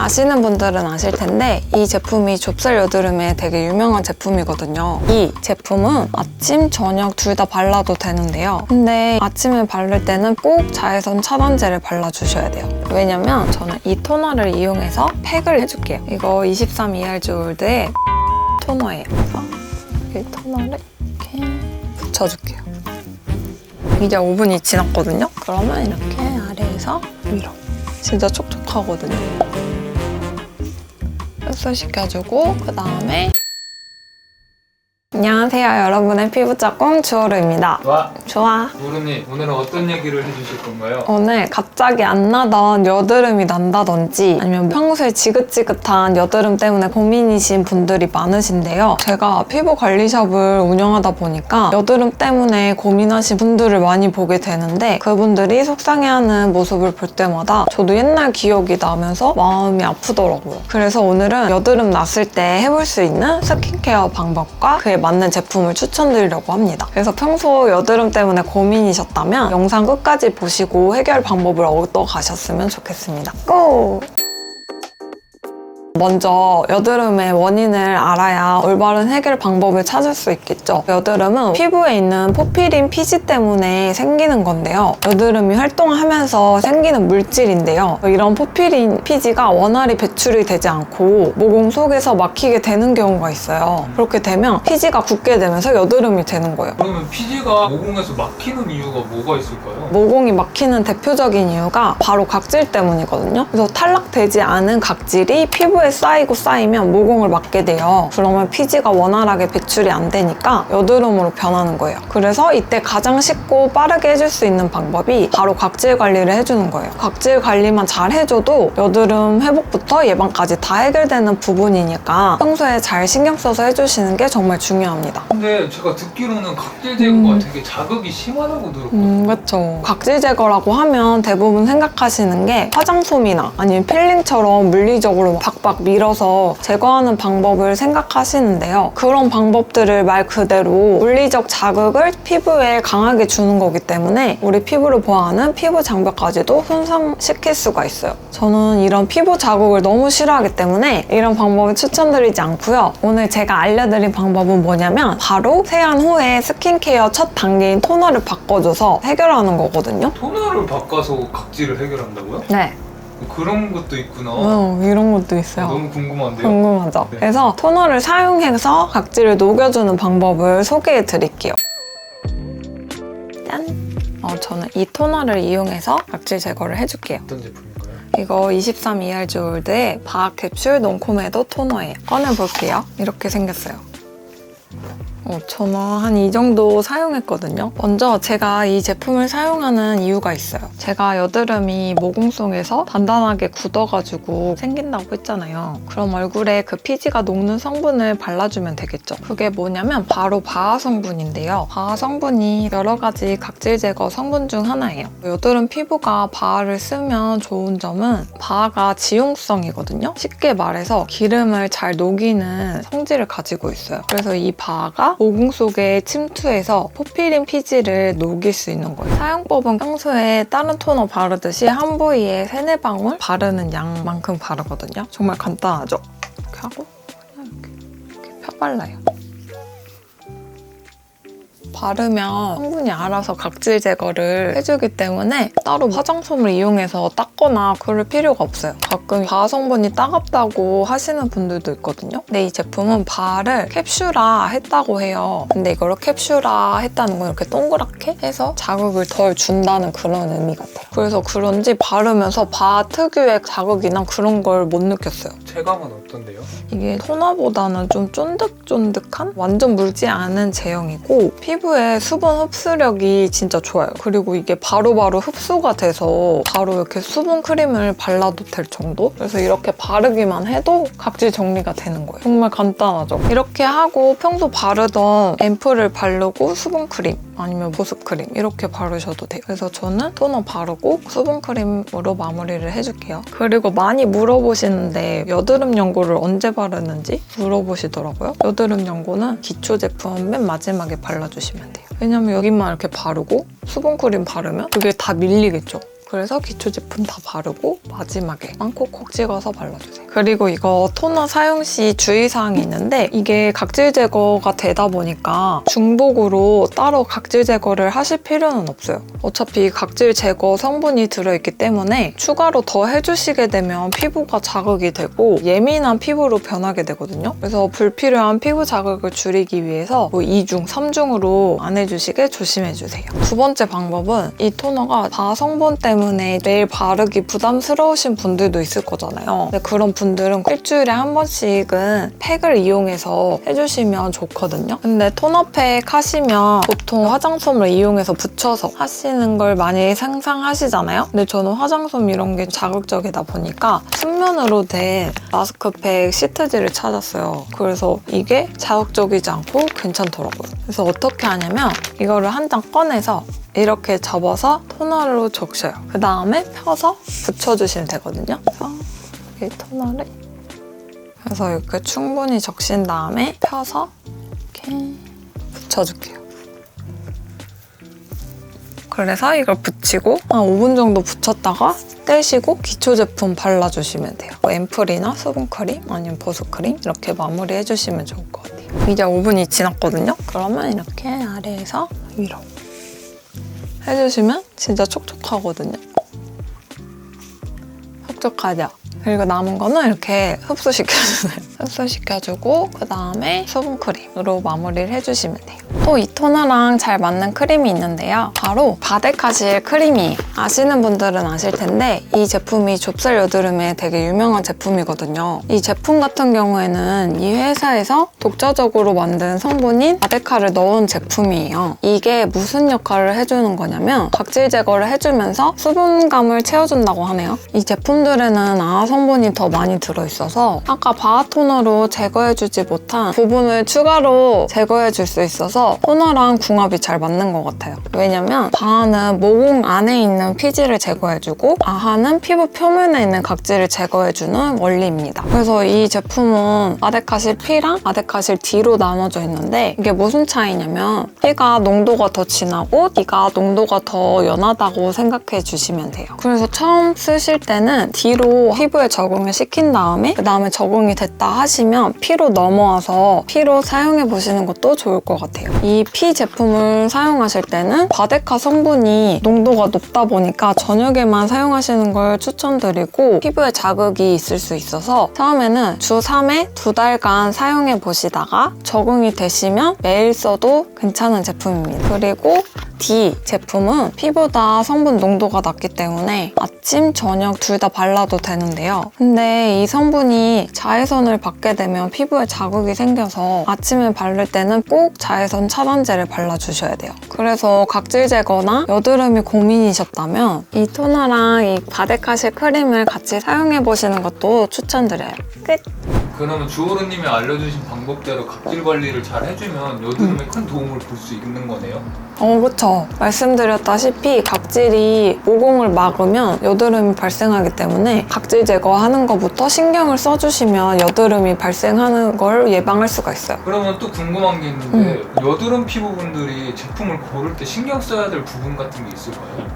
아시는 분들은 아실 텐데 이 제품이 좁쌀 여드름에 되게 유명한 제품이거든요. 이 제품은 아침, 저녁 둘 다 발라도 되는데요. 근데 아침에 바를 때는 꼭 자외선 차단제를 발라주셔야 돼요. 왜냐면 저는 이 토너를 이용해서 팩을 해줄게요. 이거 23ERGOLD의 토너예요. 그래서 이 토너를 이렇게 붙여줄게요. 이제 5분이 지났거든요? 그러면 이렇게 아래에서 위로. 진짜 촉촉하거든요. 흡수시켜주고 그 다음에 안녕하세요, 여러분의 피부 짝꿍 주호루입니다. 좋아. 주호루님, 오늘은 어떤 얘기를 해주실 건가요? 오늘 갑자기 안 나던 여드름이 난다든지 아니면 평소에 지긋지긋한 여드름 때문에 고민이신 분들이 많으신데요. 제가 피부 관리샵을 운영하다 보니까 여드름 때문에 고민하신 분들을 많이 보게 되는데 그분들이 속상해하는 모습을 볼 때마다 저도 옛날 기억이 나면서 마음이 아프더라고요. 그래서 오늘은 여드름 났을 때 해볼 수 있는 스킨케어 방법과 그에 맞는 제품을 추천드리려고 합니다. 그래서 평소 여드름 때문에 고민이셨다면 영상 끝까지 보시고 해결 방법을 얻어 가셨으면 좋겠습니다. 고! 먼저 여드름의 원인을 알아야 올바른 해결 방법을 찾을 수 있겠죠. 여드름은 피부에 있는 포피린 피지 때문에 생기는 건데요. 여드름이 활동하면서 생기는 물질인데요. 이런 포피린 피지가 원활히 배출이 되지 않고 모공 속에서 막히게 되는 경우가 있어요. 그렇게 되면 피지가 굳게 되면서 여드름이 되는 거예요. 그러면 피지가 모공에서 막히는 이유가 뭐가 있을까요? 모공이 막히는 대표적인 이유가 바로 각질 때문이거든요. 그래서 탈락되지 않은 각질이 피부에 쌓이면 모공을 막게 돼요. 그러면 피지가 원활하게 배출이 안 되니까 여드름으로 변하는 거예요. 그래서 이때 가장 쉽고 빠르게 해줄 수 있는 방법이 바로 각질 관리를 해주는 거예요. 각질 관리만 잘 해줘도 여드름 회복부터 예방까지 다 해결되는 부분이니까 평소에 잘 신경 써서 해주시는 게 정말 중요합니다. 근데 제가 듣기로는 각질 제거가 되게 자극이 심하다고 들었거든요. 그렇죠. 각질 제거라고 하면 대부분 생각하시는 게 화장솜이나 아니면 필링처럼 물리적으로 박박 밀어서 제거하는 방법을 생각하시는데요. 그런 방법들을 말 그대로 물리적 자극을 피부에 강하게 주는 거기 때문에 우리 피부를 보호하는 피부 장벽까지도 손상시킬 수가 있어요. 저는 이런 피부 자극을 너무 싫어하기 때문에 이런 방법을 추천드리지 않고요. 오늘 제가 알려드린 방법은 뭐냐면 바로 세안 후에 스킨케어 첫 단계인 토너를 바꿔줘서 해결하는 거거든요. 토너를 바꿔서 각질을 해결한다고요? 네. 그런 것도 있구나. 이런 것도 있어요. 너무 궁금한데요? 궁금하죠? 네. 그래서 토너를 사용해서 각질을 녹여주는 방법을 소개해 드릴게요. 짠! 저는 이 토너를 이용해서 각질 제거를 해줄게요. 어떤 제품일까요? 이거 23ERGOLD의 바하 캡슐 논코메도 토너예요. 꺼내볼게요. 이렇게 생겼어요. 저는 한 이 정도 사용했거든요. 먼저 제가 이 제품을 사용하는 이유가 있어요. 제가 여드름이 모공 속에서 단단하게 굳어가지고 생긴다고 했잖아요. 그럼 얼굴에 그 피지가 녹는 성분을 발라주면 되겠죠. 그게 뭐냐면 바로 바하 성분인데요. 바하 성분이 여러 가지 각질 제거 성분 중 하나예요. 여드름 피부가 바하를 쓰면 좋은 점은 바하가 지용성이거든요. 쉽게 말해서 기름을 잘 녹이는 성질을 가지고 있어요. 그래서 이 바하가 모공 속에 침투해서 포피린 피지를 녹일 수 있는 거예요. 사용법은 평소에 다른 토너 바르듯이 한 부위에 3-4방울 바르는 양만큼 바르거든요. 정말 간단하죠? 이렇게 하고 그냥 이렇게 펴발라요. 바르면 성분이 알아서 각질 제거를 해주기 때문에 따로 화장솜을 이용해서 닦거나 그럴 필요가 없어요. 가끔 바하 성분이 따갑다고 하시는 분들도 있거든요. 근데 이 제품은 바하를 캡슐화 했다고 해요. 근데 이거를 캡슐화 했다는 건 이렇게 동그랗게 해서 자극을 덜 준다는 그런 의미 같아요. 그래서 그런지 바르면서 바하 특유의 자극이나 그런 걸 못 느꼈어요. 체감은 어떤데요? 이게 토너보다는 좀 쫀득쫀득한 완전 물지 않은 제형이고 피부에 수분 흡수력이 진짜 좋아요. 그리고 이게 바로바로 흡수가 돼서 바로 이렇게 수분 크림을 발라도 될 정도? 그래서 이렇게 바르기만 해도 각질 정리가 되는 거예요. 정말 간단하죠? 이렇게 하고 평소 바르던 앰플을 바르고 수분 크림 아니면 보습 크림 이렇게 바르셔도 돼요. 그래서 저는 토너 바르고 수분 크림으로 마무리를 해줄게요. 그리고 많이 물어보시는데 여드름 연고를 언제 바르는지 물어보시더라고요. 여드름 연고는 기초 제품 맨 마지막에 발라주시면 돼요. 왜냐면 여기만 이렇게 바르고 수분 크림 바르면 그게 다 밀리겠죠. 그래서 기초 제품 다 바르고 마지막에만 콕콕 찍어서 발라주세요. 그리고 이거 토너 사용 시 주의사항이 있는데 이게 각질 제거가 되다 보니까 중복으로 따로 각질 제거를 하실 필요는 없어요. 어차피 각질 제거 성분이 들어있기 때문에 추가로 더 해주시게 되면 피부가 자극이 되고 예민한 피부로 변하게 되거든요. 그래서 불필요한 피부 자극을 줄이기 위해서 2중, 3중으로 안 해주시게 조심해주세요. 두 번째 방법은 이 토너가 바 성분 때문에 매일 바르기 부담스러우신 분들도 있을 거잖아요. 근데 그런 분들은 일주일에 한 번씩은 팩을 이용해서 해주시면 좋거든요. 근데 토너팩 하시면 보통 화장솜을 이용해서 붙여서 하시는 걸 많이 상상하시잖아요. 근데 저는 화장솜 이런 게 자극적이다 보니까 순면으로 된 마스크팩 시트지를 찾았어요. 그래서 이게 자극적이지 않고 괜찮더라고요. 그래서 어떻게 하냐면 이거를 한 장 꺼내서 이렇게 접어서 토너로 적셔요. 그 다음에 펴서 붙여주시면 되거든요. 그래서 이 토너를 그래서 이렇게 충분히 적신 다음에 펴서 이렇게 붙여줄게요. 그래서 이걸 붙이고 한 5분 정도 붙였다가 떼시고 기초 제품 발라주시면 돼요. 앰플이나 수분크림 아니면 보습크림 이렇게 마무리해주시면 좋을 것 같아요. 이제 5분이 지났거든요. 그러면 이렇게 아래에서 위로 해주시면 진짜 촉촉하거든요. 촉촉하죠? 그리고 남은 거는 이렇게 흡수시켜주세요. 흡수시켜주고 그 다음에 수분크림으로 마무리를 해주시면 돼요. 또 이 토너랑 잘 맞는 크림이 있는데요. 바로 바데카실 크림이에요. 아시는 분들은 아실 텐데 이 제품이 좁쌀 여드름에 되게 유명한 제품이거든요. 이 제품 같은 경우에는 이 회사에서 독자적으로 만든 성분인 바데카를 넣은 제품이에요. 이게 무슨 역할을 해주는 거냐면 각질 제거를 해주면서 수분감을 채워준다고 하네요. 이 제품들에는 아아 성분이 더 많이 들어있어서 아까 바아 토너로 제거해주지 못한 부분을 추가로 제거해줄 수 있어서 토너랑 궁합이 잘 맞는 것 같아요. 왜냐면 바아는 모공 안에 있는 피지를 제거해주고 아하는 피부 표면에 있는 각질을 제거해주는 원리입니다. 그래서 이 제품은 바데카실 P랑 바데카실 D로 나눠져 있는데 이게 무슨 차이냐면 P가 농도가 더 진하고 D가 농도가 더 연하다고 생각해 주시면 돼요. 그래서 처음 쓰실 때는 D로 피부에 적응을 시킨 다음에 그 다음에 적응이 됐다 하시면 P로 넘어와서 P로 사용해 보시는 것도 좋을 것 같아요. 이 P 제품을 사용하실 때는 바데카 성분이 농도가 높다 보니까 저녁에만 사용하시는 걸 추천드리고 피부에 자극이 있을 수 있어서 처음에는 주 3회 2달간 사용해 보시다가 적응이 되시면 매일 써도 괜찮은 제품입니다. 그리고 D 제품은 P보다 성분 농도가 낮기 때문에 아침, 저녁 둘 다 발라도 되는데요. 근데 이 성분이 자외선을 받게 되면 피부에 자극이 생겨서 아침에 바를 때는 꼭 자외선 차단제를 발라주셔야 돼요. 그래서 각질 제거나 여드름이 고민이셨다면 이 토너랑 이 바데카실 크림을 같이 사용해보시는 것도 추천드려요. 끝! 그러면 주호르님이 알려주신 방법대로 각질 관리를 잘 해주면 여드름에 큰 도움을 볼 수 있는 거네요? 그쵸. 말씀드렸다시피 각질이 모공을 막으면 여드름이 발생하기 때문에 각질 제거하는 것부터 신경을 써주시면 여드름이 발생하는 걸 예방할 수가 있어요. 그러면 또 궁금한 게 있는데 여드름 피부분들이 제품을 고를 때 신경 써야 될 부분 같은 게 있을까요?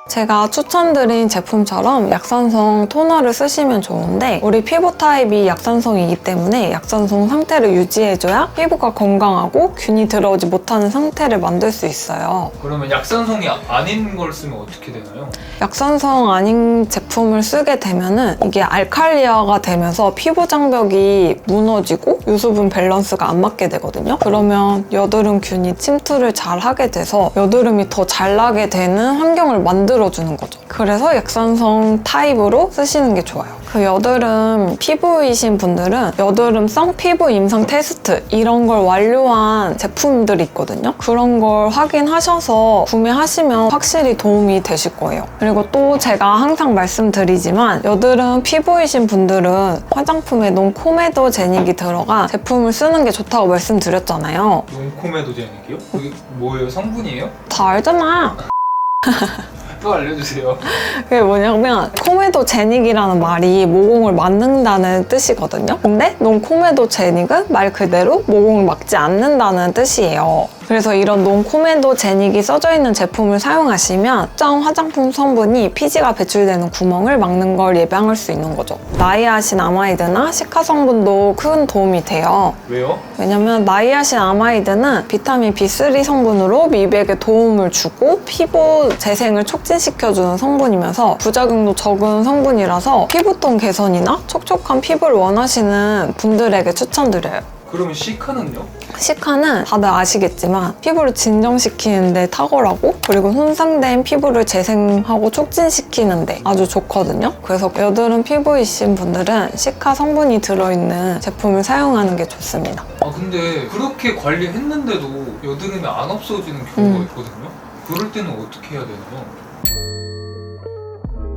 제가 추천드린 제품처럼 약산성 토너를 쓰시면 좋은데 우리 피부 타입이 약산성이기 때문에 약산성 상태를 유지해줘야 피부가 건강하고 균이 들어오지 못하는 상태를 만들 수 있어요. 그러면 약산성이 아닌 걸 쓰면 어떻게 되나요? 약산성 아닌 제품을 쓰게 되면은 이게 알칼리아가 되면서 피부 장벽이 무너지고 유수분 밸런스가 안 맞게 되거든요. 그러면 여드름 균이 침투를 잘 하게 돼서 여드름이 더 잘 나게 되는 환경을 만들어주는 거죠. 그래서 약산성 타입으로 쓰시는 게 좋아요. 그 여드름 피부이신 분들은 여드름성 피부 임상 테스트 이런 걸 완료한 제품들이 있거든요. 그런 걸 확인하셔서 구매하시면 확실히 도움이 되실 거예요. 그리고 또 제가 항상 말씀드리지만 여드름 피부이신 분들은 화장품에 논코메도제닉이 들어간 제품을 쓰는 게 좋다고 말씀드렸잖아요. 논코메도제닉이요? 그게 뭐예요? 성분이에요? 다 알잖아. 또 알려주세요. 그게 뭐냐면 코메도제닉이라는 말이 모공을 막는다는 뜻이거든요. 근데 논코메도제닉은 말 그대로 모공을 막지 않는다는 뜻이에요. 그래서 이런 논코메도 제닉이 써져 있는 제품을 사용하시면 특정 화장품 성분이 피지가 배출되는 구멍을 막는 걸 예방할 수 있는 거죠. 나이아신아마이드나 시카 성분도 큰 도움이 돼요. 왜요? 왜냐면 나이아신아마이드는 비타민 B3 성분으로 미백에 도움을 주고 피부 재생을 촉진시켜주는 성분이면서 부작용도 적은 성분이라서 피부톤 개선이나 촉촉한 피부를 원하시는 분들에게 추천드려요. 그러면 시카는요? 시카는 다들 아시겠지만 피부를 진정시키는데 탁월하고 그리고 손상된 피부를 재생하고 촉진시키는데 아주 좋거든요. 그래서 여드름 피부이신 분들은 시카 성분이 들어있는 제품을 사용하는 게 좋습니다. 아 근데 그렇게 관리했는데도 여드름이 안 없어지는 경우가 있거든요. 그럴 때는 어떻게 해야 되나요?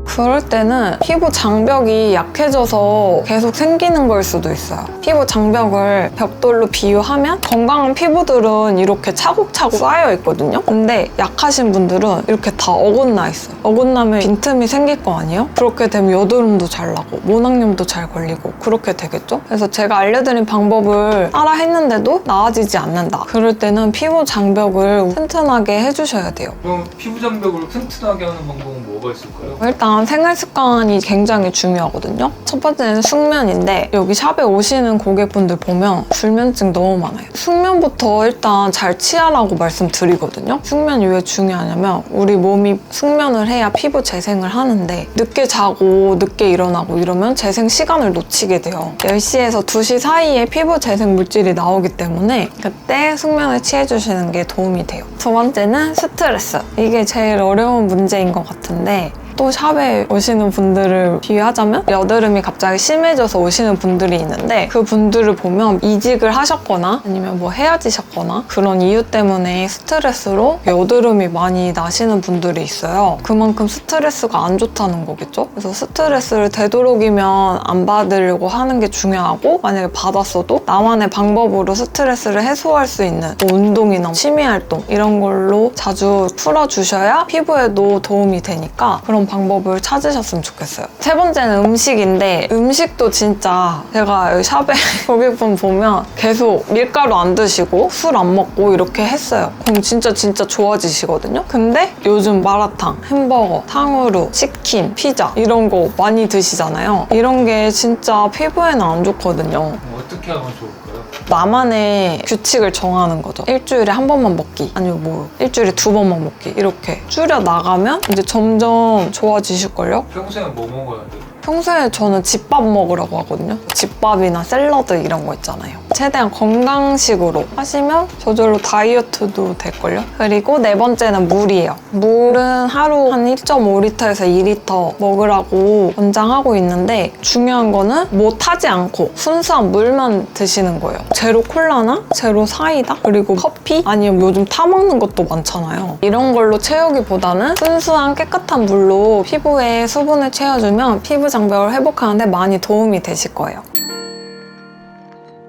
그럴 때는 피부 장벽이 약해져서 계속 생기는 걸 수도 있어요. 피부 장벽을 벽돌로 비유하면 건강한 피부들은 이렇게 차곡차곡 쌓여 있거든요. 근데 약하신 분들은 이렇게 다 어긋나 있어요. 어긋나면 빈틈이 생길 거 아니에요? 그렇게 되면 여드름도 잘 나고 모낭염도 잘 걸리고 그렇게 되겠죠? 그래서 제가 알려드린 방법을 따라 했는데도 나아지지 않는다. 그럴 때는 피부 장벽을 튼튼하게 해주셔야 돼요. 그럼 피부 장벽을 튼튼하게 하는 방법은 뭐가 있을까요? 일단 생활 습관이 굉장히 중요하거든요. 첫 번째는 숙면인데 여기 샵에 오시는 고객분들 보면 불면증 너무 많아요. 숙면부터 일단 잘 취하라고 말씀드리거든요. 숙면이 왜 중요하냐면 우리 몸이 숙면을 해야 피부 재생을 하는데 늦게 자고 늦게 일어나고 이러면 재생 시간을 놓치게 돼요. 10시에서 2시 사이에 피부 재생 물질이 나오기 때문에 그때 숙면을 취해주시는 게 도움이 돼요. 두 번째는 스트레스. 이게 제일 어려운 문제인 것 같은데 또 샵에 오시는 분들을 비유하자면 여드름이 갑자기 심해져서 오시는 분들이 있는데 그 분들을 보면 이직을 하셨거나 아니면 뭐 헤어지셨거나 그런 이유 때문에 스트레스로 여드름이 많이 나시는 분들이 있어요. 그만큼 스트레스가 안 좋다는 거겠죠? 그래서 스트레스를 되도록이면 안 받으려고 하는 게 중요하고 만약에 받았어도 나만의 방법으로 스트레스를 해소할 수 있는 뭐 운동이나 취미 활동 이런 걸로 자주 풀어주셔야 피부에도 도움이 되니까 그런 방법을 찾으셨으면 좋겠어요. 세 번째는 음식인데 음식도 진짜 제가 여기 샵에 고객분 보면 계속 밀가루 안 드시고 술 안 먹고 이렇게 했어요. 그럼 진짜 좋아지시거든요. 근데 요즘 마라탕, 햄버거, 탕후루, 치킨, 피자 이런 거 많이 드시잖아요. 이런 게 진짜 피부에는 안 좋거든요. 어떻게 하면 좋을까요? 나만의 규칙을 정하는 거죠. 일주일에 한 번만 먹기 아니면 뭐 일주일에 2번만 먹기 이렇게 줄여 나가면 이제 점점 좋아지실걸요? 평소에 뭐 먹어야 돼요? 평소에 저는 집밥 먹으라고 하거든요. 집밥이나 샐러드 이런 거 있잖아요. 최대한 건강식으로 하시면 저절로 다이어트도 될걸요? 그리고 네 번째는 물이에요. 물은 하루 한 1.5리터에서 2리터 먹으라고 권장하고 있는데 중요한 거는 뭐 타지 않고 순수한 물만 드시는 거예요. 제로 콜라나 제로 사이다 그리고 커피 아니면 요즘 타 먹는 것도 많잖아요. 이런 걸로 채우기보다는 순수한 깨끗한 물로 피부에 수분을 채워주면 피부 장벽을 회복하는데 많이 도움이 되실 거예요.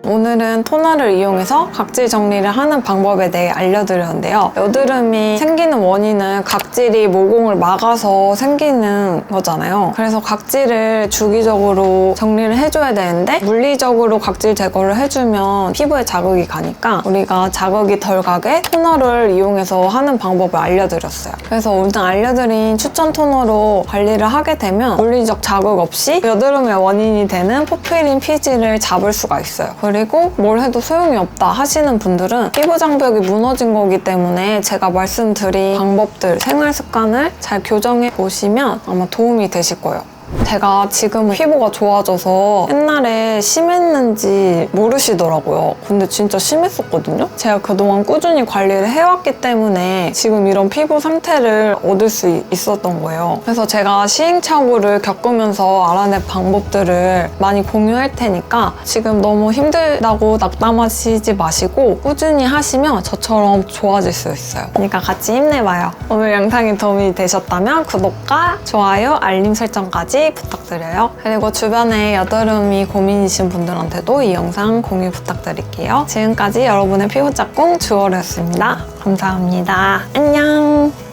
오늘은 토너를 이용해서 각질 정리를 하는 방법에 대해 알려드렸는데요. 여드름이 생기는 원인은 각질이 모공을 막아서 생기는 거잖아요. 그래서 각질을 주기적으로 정리를 해줘야 되는데 물리적으로 각질 제거를 해주면 피부에 자극이 가니까 우리가 자극이 덜 가게 토너를 이용해서 하는 방법을 알려드렸어요. 그래서 오늘 알려드린 추천 토너로 관리를 하게 되면 물리적 자극 없이 여드름의 원인이 되는 포피린 피지를 잡을 수가 있어요. 그리고 뭘 해도 소용이 없다 하시는 분들은 피부 장벽이 무너진 거기 때문에 제가 말씀드린 방법들, 생활 습관을 잘 교정해 보시면 아마 도움이 되실 거예요. 제가 지금은 피부가 좋아져서 옛날에 심했는지 모르시더라고요. 근데 진짜 심했었거든요. 제가 그동안 꾸준히 관리를 해왔기 때문에 지금 이런 피부 상태를 얻을 수 있었던 거예요. 그래서 제가 시행착오를 겪으면서 알아낸 방법들을 많이 공유할 테니까 지금 너무 힘들다고 낙담하시지 마시고 꾸준히 하시면 저처럼 좋아질 수 있어요. 그러니까 같이 힘내봐요. 오늘 영상이 도움이 되셨다면 구독과 좋아요, 알림 설정까지 부탁드려요. 그리고 주변에 여드름이 고민이신 분들한테도 이 영상 공유 부탁드릴게요. 지금까지 여러분의 피부 짝꿍 주얼이었습니다. 감사합니다. 안녕!